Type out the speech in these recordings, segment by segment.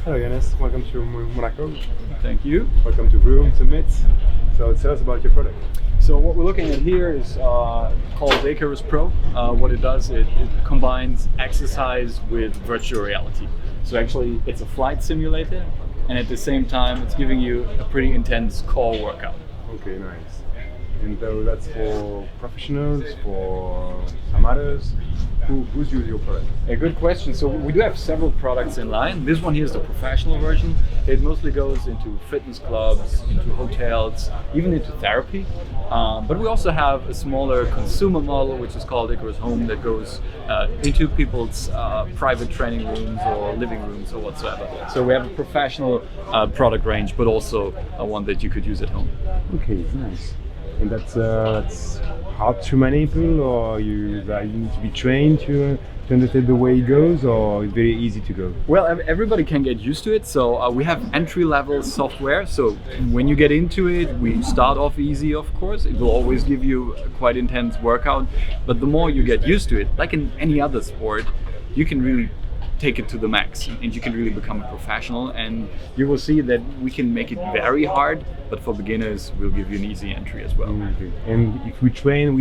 Hello Jonas, welcome to Monaco. Thank you. Welcome to VROOM Summit. So tell us about your product. So what we're looking at here is called ICAROS Pro. What it does, it combines exercise with virtual reality. So actually it's a flight simulator, and at the same time it's giving you a pretty intense core workout. Okay, nice. And so that's for professionals, for amateurs. Who's using your product? A good question. So we do have several products in line. This one here is the professional version. It mostly goes into fitness clubs, into hotels, even into therapy. But we also have a smaller consumer model, which is called ICAROS Home, that goes into people's private training rooms or living rooms or whatsoever. So we have a professional product range, but also one that you could use at home. Okay, nice. And that's hard to manipulate, or you need to be trained to understand the way it goes, or it's very easy to go? Well, everybody can get used to it. So we have entry-level software. So when you get into it, we start off easy, of course. It will always give you a quite intense workout. But the more you get used to it, like in any other sport, you can really take it to the max, and you can really become a professional, and you will see that we can make it very hard, but for beginners we'll give you an easy entry as well. Okay. And if we train,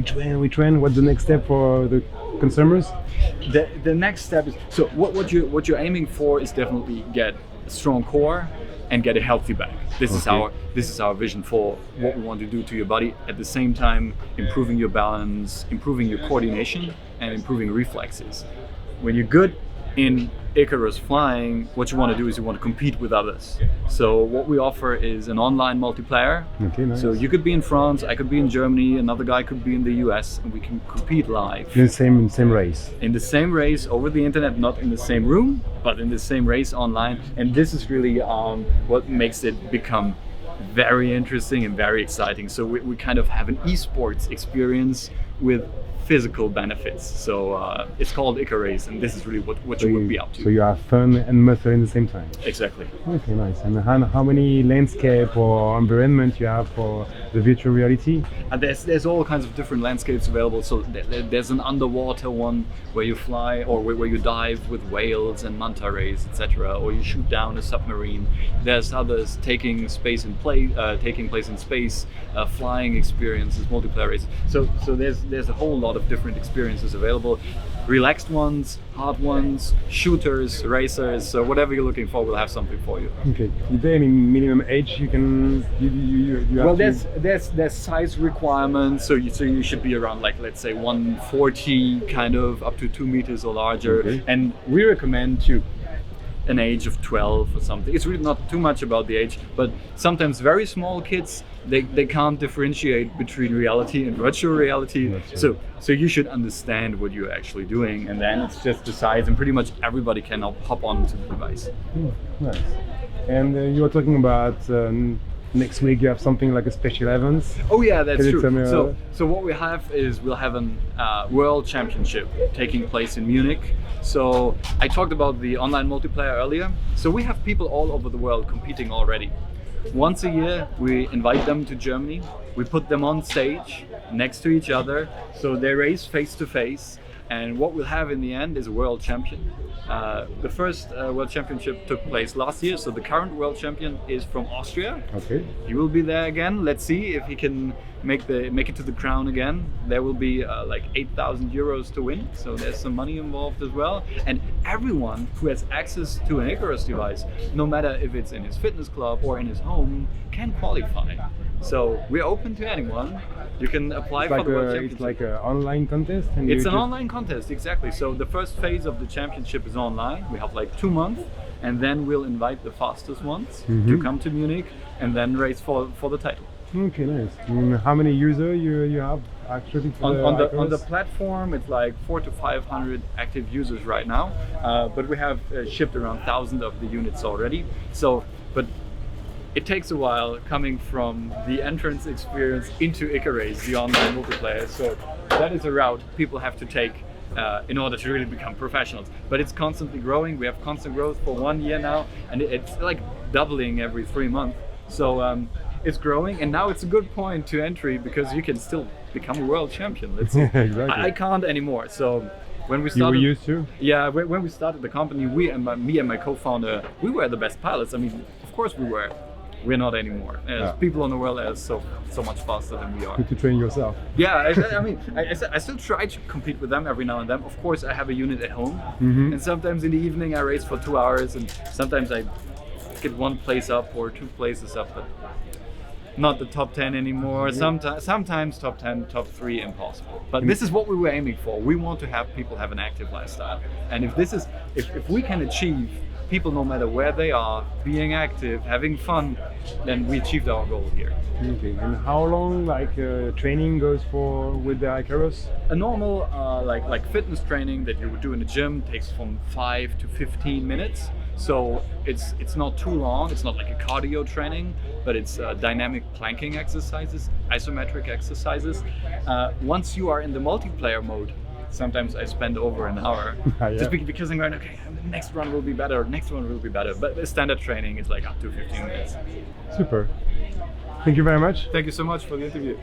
what's the next step for the consumers? The next step is, so what you're aiming for is definitely get a strong core and get a healthy back. This is our vision for what we want to do to your body, at the same time improving your balance, improving your coordination, and improving reflexes. When you're good in ICAROS flying, what you want to do is you want to compete with others. So what we offer is an online multiplayer. Okay, nice. So you could be in France, I could be in Germany, another guy could be in the US, and we can compete live. In the same race? In the same race over the internet, not in the same room, but in the same race online. And this is really what makes it become very interesting and very exciting. So we kind of have an esports experience with physical benefits. So it's called ICAROS, and this is really what you would be up to. So you have fun and muscle in the same time. Exactly. Okay, nice. And how many landscape or environment you have for the virtual reality? There's all kinds of different landscapes available. So there's an underwater one where you fly, or where you dive with whales and manta rays, etc., or you shoot down a submarine. There's others taking place in space, flying experiences, multiplayer races. So there's a whole lot of different experiences available. Relaxed ones, hard ones, shooters, racers. So whatever you're looking for, we'll have something for you. Okay. Is there any minimum age you can you have? Well, there's size requirements. So you should be around, like, let's say 140, kind of up to 2 meters or larger. Okay. And we recommend to an age of 12 or something. It's really not too much about the age, but sometimes very small kids, they can't differentiate between reality and virtual reality. So you should understand what you're actually doing, and then it's just the size, and pretty much everybody can hop onto the device. Nice. And you were talking about next week you have something like a special event. Oh yeah, that's true. So what we have is we'll have a world championship taking place in Munich. So I talked about the online multiplayer earlier. So we have people all over the world competing already. Once a year we invite them to Germany. We put them on stage next to each other, so they race face to face. And what we'll have in the end is a world champion. The first world championship took place last year, so the current world champion is from Austria. Okay. He will be there again. Let's see if he can make it to the crown again. There will be like 8,000 euros to win, so there's some money involved as well. And everyone who has access to an ICAROS device, no matter if it's in his fitness club or in his home, can qualify. So we're open to anyone. You can apply for the World Championship. It's like an online contest? And it's an online contest, exactly. So the first phase of the championship is online. We have like 2 months, and then we'll invite the fastest ones to come to Munich and then race for the title. Okay, nice. How many users you have actually? On the platform, it's like 400 to 500 active users right now, but we have shipped around 1,000 of the units already. So, but it takes a while coming from the entrance experience into ICAROS, the online multiplayer. So that is a route people have to take in order to really become professionals. But it's constantly growing. We have constant growth for 1 year now, and it's like doubling every 3 months. So it's growing, and now it's a good point to entry because you can still become a world champion. Let's see. Exactly. I can't anymore. So when we You were started, used to? yeah, when we started the company, me and my co-founder, we were the best pilots. I mean, of course we were. We're not anymore. There's people in the world that are so much faster than we are. Good to train yourself. Yeah, I mean, I still try to compete with them every now and then. Of course, I have a unit at home, and sometimes in the evening I race for 2 hours, and sometimes I get one place up or two places up, but not the top 10 anymore. Sometimes top 10, top 3, impossible. But this is what we were aiming for. We want to have people have an active lifestyle, and if we can achieve people, no matter where they are, being active, having fun, then we achieved our goal here. Okay. And how long training goes for with the ICAROS? A normal like fitness training that you would do in the gym takes from 5 to 15 minutes. So it's not too long. It's not like a cardio training, but it's dynamic planking exercises, isometric exercises. Once you are in the multiplayer mode, sometimes I spend over an hour just because I'm going, okay, the next run will be better, next one will be better. But the standard training is like up to 15 minutes. Super. Thank you very much. Thank you so much for the interview.